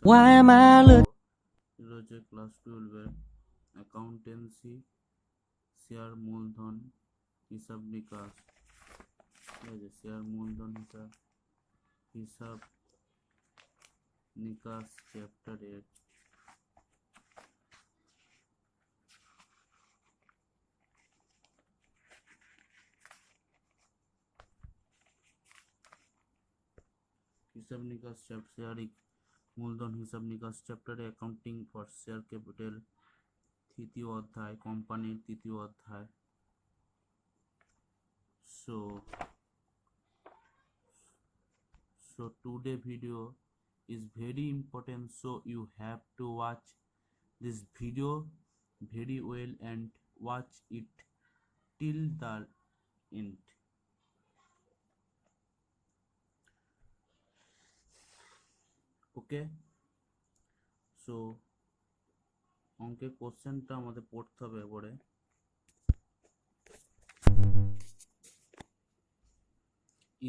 Why am I looking? এটা হচ্ছে class 12-এর accountancy, share মূলধন, হিসাব নিকাশ। ঠিক আছে, শেয়ার মূলধন হিসাব নিকাশ চ্যাপ্টারের হিসাব নিকাশ শেয়ার মূলধন হিসাব নিকাশ চ্যাপ্টারে অ্যাকাউন্টিং ফর শেয়ার ক্যাপিটাল তৃতীয় অধ্যায়, কোম্পানির তৃতীয় অধ্যায়। So today video is very important, so you have to watch this video very well and watch it till the end. Okay, so অঙ্কের কোশ্চেনটা আমাদের পড়তে হবে এবারে।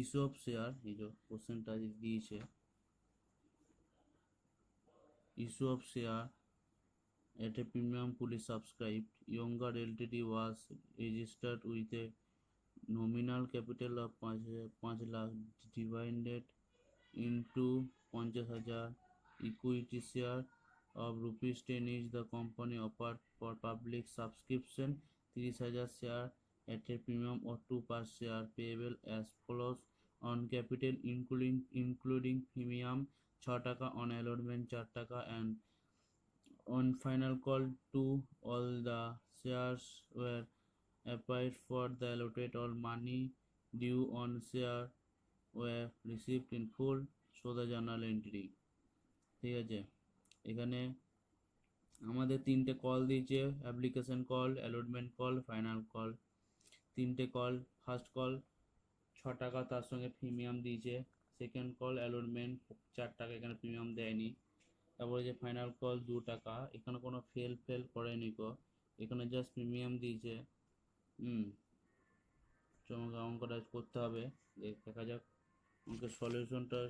ইস্যু অফ শেয়ার, এই যে কোশ্চেনটা দিয়েছে, issue of share at a premium fully subscribed. Younger Ltd was registered with a nominal capital of 5 lakh divided into 50,000 equity share of rupees 10 each. The company offered for public subscription 30,000 share at a premium of 2 per share payable as follows: on capital including premium 6 টাকা, on allotment 4 টাকা, and on final call to all the shares were applied for the allotted. All money due on share were received in full. So the journal entry. ঠিক আছে, এখানে আমাদের তিনটে call দিয়েছে: application call, allotment call, final call. তিনটে call, first call 6 টাকা, তার সঙ্গে প্রিমিয়াম দিয়েছে। সেকেন্ড কল অ্যালটমেন্ট 4 টাকা, এখানে প্রিমিয়াম দেয়নি। তারপরে যে ফাইনাল কল 2 টাকা, এখানে কোনো ফেল করেনি গো, এখানে জাস্ট প্রিমিয়াম দিয়েছে। আমাকে অঙ্কটা করতে হবে, দেখা যাক। অঙ্কের সলিউশনটা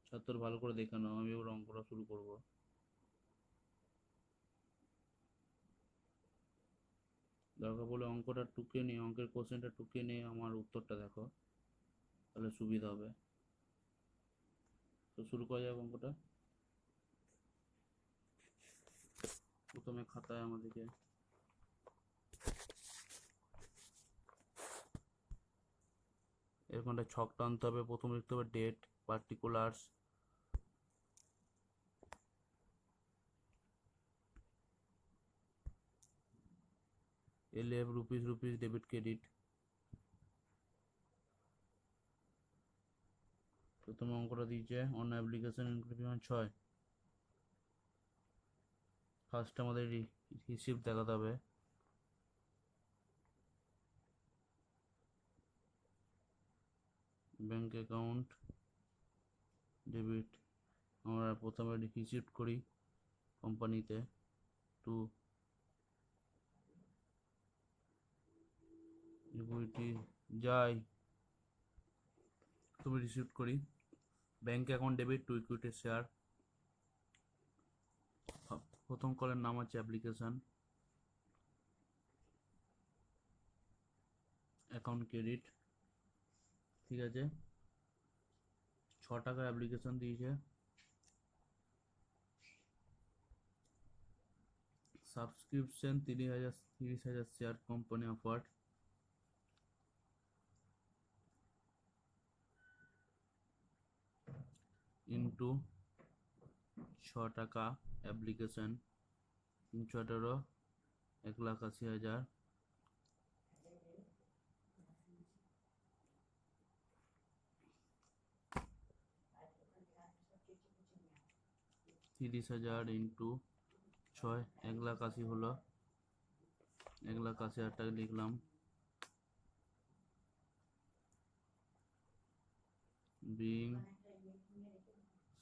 ছাত্র ভালো করে দেখে নাও, আমি এবার অঙ্কটা শুরু করব। দরকার বলে অঙ্কটা টুকে নিয়ে, অঙ্কের কোশ্চেনটা টুকে নিয়ে আমার উত্তরটা দেখো, তাহলে সুবিধা হবে। তো শুরু করা যাক অঙ্কটা। প্রথমে খাতায় আমাদেরকে এরকম একটা ছক টানতে হবে। প্রথমে লিখতে হবে date, particulars, LF rupees debit credit. প্রথমে অঙ্কটা দিয়েছে অন অ্যাপ্লিকেশন ইনক্লুডিং 6। ফার্স্ট আমাদের রিসিপ্ট দেখাতে হবে। ব্যাংক অ্যাকাউন্ট ডেবিট, আমরা প্রথমে রিসিপ্ট করি কোম্পানিতে, টু ইকুইটি যাই, তুমি রিসিপ্ট করি। Bank account debit to equity share. প্রথম কলের নাম হচ্ছে অ্যাপ্লিকেশন, অ্যাকাউন্ট ক্রেডিট। ঠিক আছে, 6 টাকার অ্যাপ্লিকেশন দিয়েছে। Subscription 30,000 share company offered. Into 6 টাকা অ্যাপ্লিকেশন, 3×18 1,80,000। 30,000 ইন্টু 6, 1,80,000 হলো, 1,80,000 টাকা লিখলাম। Being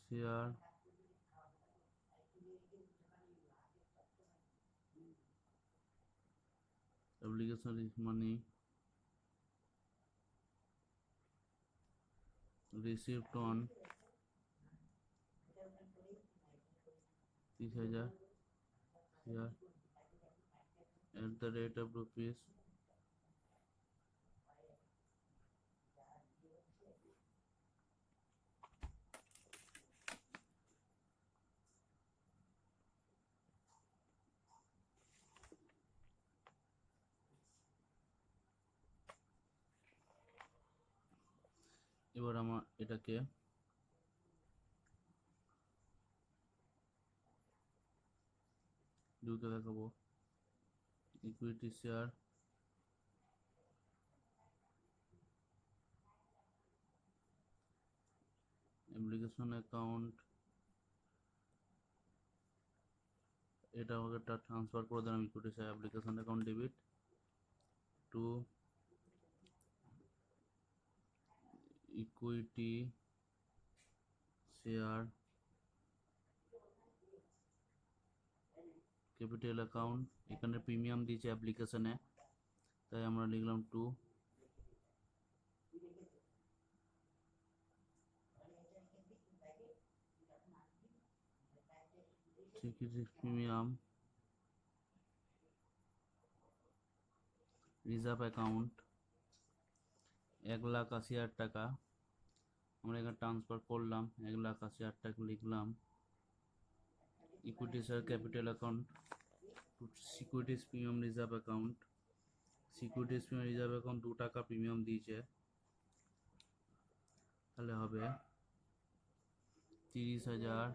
share application is money received on 30,000 here at the rate of rupees এবার আমরা এটাকে দুটো দেখাবো ইকুইটি শেয়ার অ্যাপ্লিকেশন অ্যাকাউন্ট এটা আমাকে ট্রান্সফার করে দিলাম equity share application account debit to equity share capital account এখানে প্রিমিয়াম দিয়েছে অ্যাপ্লিকেশনে তাই আমরা লিখলাম two security premium reserve account 1,80,000 টাকা আমরা এখানে ট্রান্সফার করলাম 1,80,000 টাকা লিখলাম equity share capital account securities premium reserve account securities premium reserve account 2 টাকা প্রিমিয়াম দিয়েছে তাহলে হবে 30,000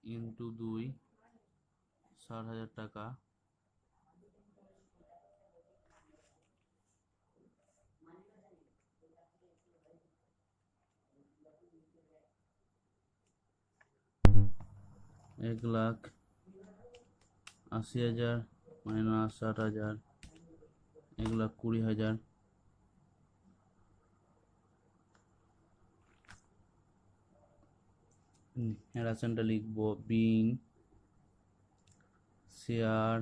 ইন্টু 2 60,000 টাকা $1,80,000 মাইনাস 60,000 1,20,000 রাশনটা লিখবো being share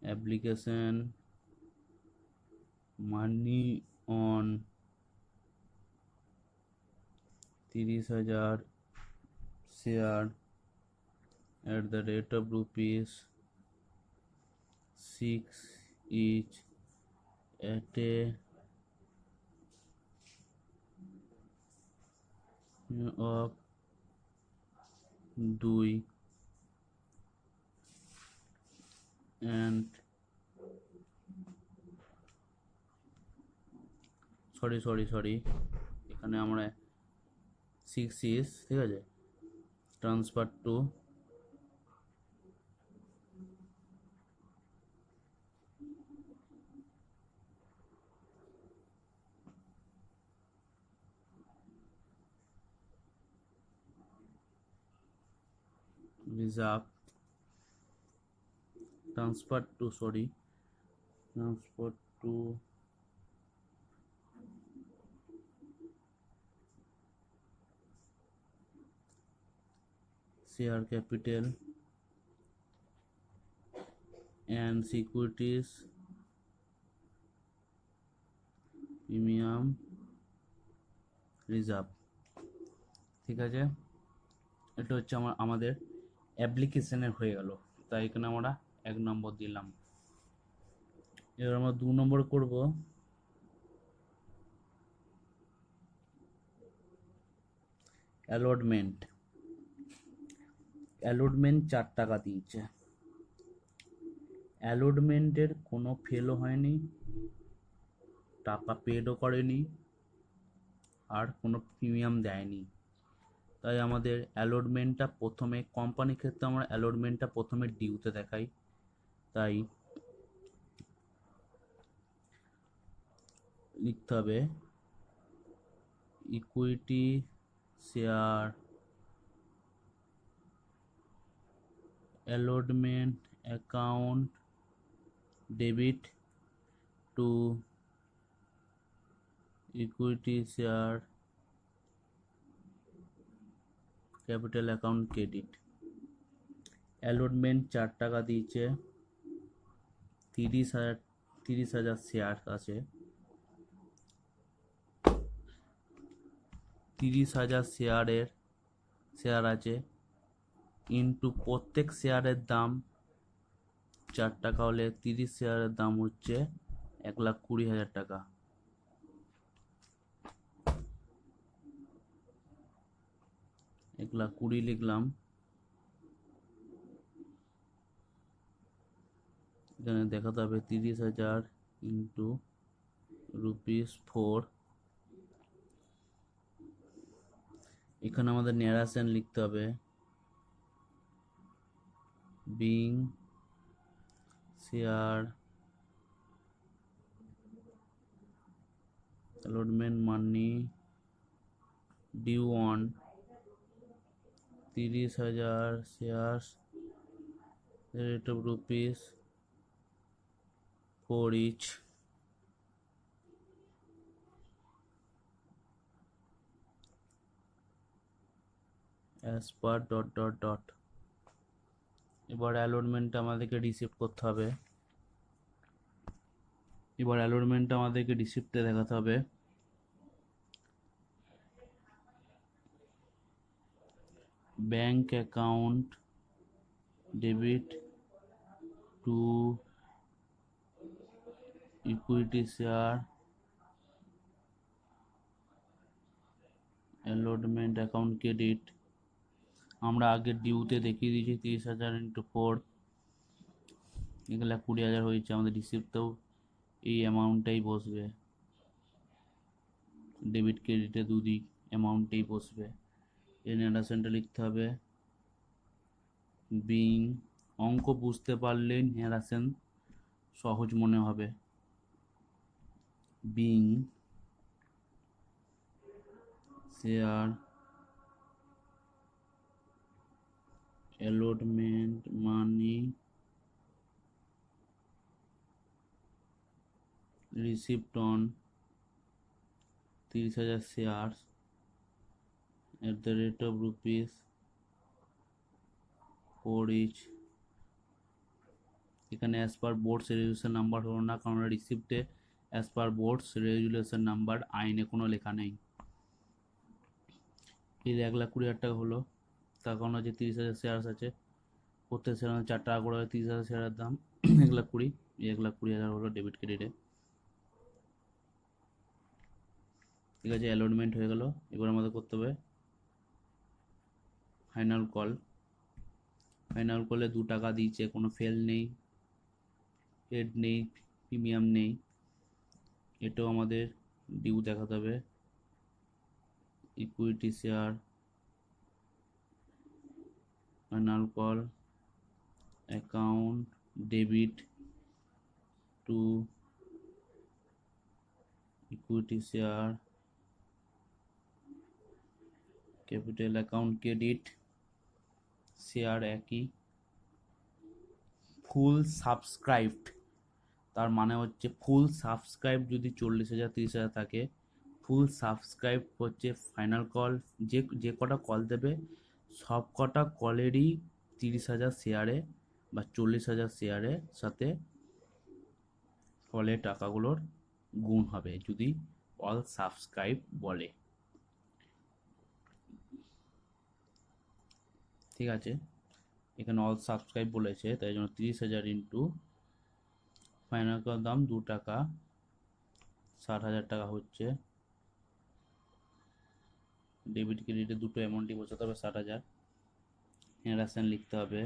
application money on 30,000 share at the rate of rupees 6 each at a of 2 and sorry এখানে আমরা 6 is ঠিক আছে transfer to reserve transfer to share capital and securities premium reserve ঠিক আছে এটা হচ্ছে আমাদের অ্যাপ্লিকেশনের হয়ে গেল তাই এখানে আমরা 1 নম্বর দিলাম এবার আমরা 2 নম্বর করব অ্যালটমেন্ট 4 টাকা দিয়েছে অ্যালটমেন্টের কোনো ফেলও হয়নি টাকা পেডও করেনি আর কোনো প্রিমিয়াম দেয়নি তাই আমাদের অ্যালটমেন্টটা প্রথমে কোম্পানির ক্ষেত্রে আমরা অ্যালটমেন্টটা প্রথমে ডিউতে দেখাই তাই লিখতে হবে equity share allotment account debit to equity share capital account credit allotment 4 টাকা দিয়েছে 30,000 শেয়ার আছে 30,000 শেয়ারের শেয়ার আছে ইন্টু প্রত্যেক শেয়ারের দাম 4 টাকা হলে 30 শেয়ারের দাম হচ্ছে 1,20,000 টাকা। এক লাখ কুড়ি লিখলাম, এখানে দেখাতে হবে 30,000 ইন্টু ₹4। এখানে আমাদের ন্যারেশন লিখতে হবে, being share allotment money due on 30,000 share rate of ₹4 each। as per dot dot dot. এবার অ্যালটমেন্টটা আমাদেরকে রিসিভ করতে হবে। এবার অ্যালটমেন্টটা আমাদেরকে রিসিপ্টে দেখাতে হবে। Bank account debit to equity share allotment account credit. আমরা আগে ডিউতে দেখিয়ে দিয়েছি 30,000 ইন্টু 4, 1,20,000 হয়েছে। আমাদের রিসিপ্টেও এই অ্যামাউন্টটাই বসবে, ডেবিট ক্রেডিটে দুদিক অ্যামাউন্টটাই বসবে। এই ন্যারেশনটা লিখতে হবে, বিং, অঙ্ক বুঝতে পারলেই ন্যারেশন সহজ মনে হবে। Being share allotment money received on 30,000 shares at the rate of ₹4 each। এখানে as per boards resolution number হলো না, কারণ রিসিপ্টে as per boards resolution number আইনে কোনো লেখা নেই। এই 1,20,000 টাকা হলো, তার কারণ হচ্ছে 30,000 শেয়ার আছে, প্রত্যেক শেয়ার 4 টাকা করে 30,000 শেয়ারের দাম 1,20,000। এই 1,20,000 হলো ডেবিট ক্রেডিটে। ঠিক আছে, অ্যালটমেন্ট হয়ে গেল। এবার আমাদের করতে হবে ফাইনাল কল। ফাইনাল কলে 2 টাকা দিয়েছে, কোনো ফেল নেই, পেড নেই, প্রিমিয়াম নেই। এটাও আমাদের ডিউ দেখাতে হবে, equity share final call account debit to equity share capital account credit, share একই, ফুল সাবস্ক্রাইবড। তার মানে হচ্ছে ফুল সাবস্ক্রাইব যদি 40,000 30,000 থাকে, ফুল সাবস্ক্রাইব হচ্ছে ফাইনাল কল। যে কটা কল দেবে সব কটা কলেরই 30,000 শেয়ারে বা 40,000 শেয়ারের সাথে কলের টাকাগুলোর গুণ হবে যদি অল সাবস্ক্রাইব বলে। ঠিক আছে, এখানে অল সাবস্ক্রাইব বলেছে, তাই জন্য 30,000 ইন্টু ফাইনাল কল দাম 2 টাকা, 60,000 টাকা হচ্ছে। ডেবিট ক্রেডিটে দুটো অ্যামাউন্টই বোঝাতে হবে 60,000। ন্যারেশন লিখতে হবে,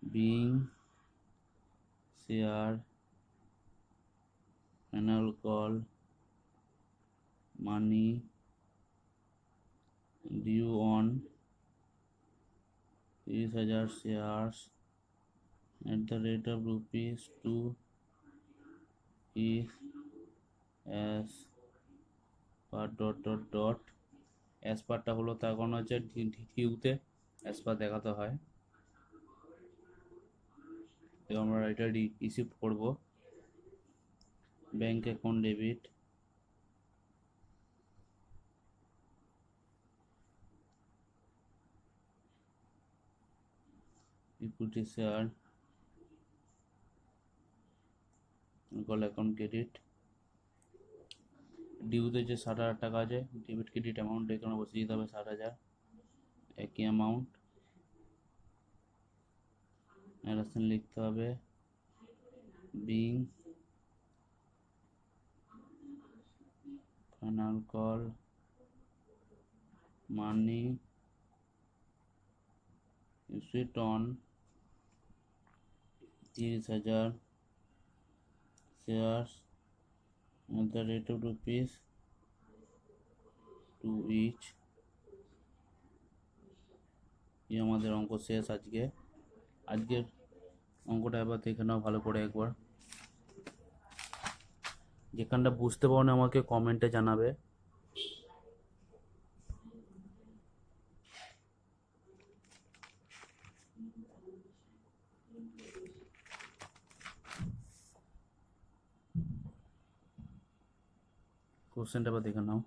being share final call money due on 30,000 shares at the rate of ₹2 is as per dot dot dot। as পারটা হলো তার কারণ হচ্ছে ডিউতে as পার দেখাতে হয়। এবার আমরা এটা রিসিভ করব, bank account debit equity share call account credit. ডিউতে যে 60,000 টাকা আছে, ডেবিট ক্রেডিট অ্যামাউন্ট এখানে বসিয়ে দিতে হবে 60,000। একই অ্যামাউন্ট। অ্যারাসেন লিখতে হবে being final call money sweet on 30,000 shares at the rate of rupees 2 each। ये আমাদের অঙ্ক শেষ আজকের অঙ্কটা এবার দেখে নাও ভালো করে একবার। যেখানটা বুঝতে পারো না আমাকে কমেন্টে জানাবে। কোশ্চেনটা এবার দেখে নাও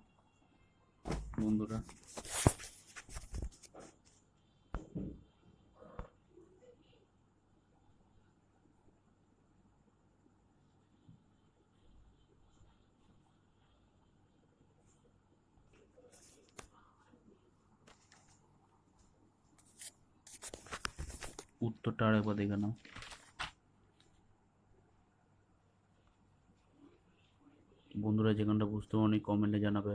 বন্ধুরা। উত্তরটা আরেকবার দেখে নাও বন্ধুরা। যেখানটা বুঝতে পারো কমেন্টে জানাবে।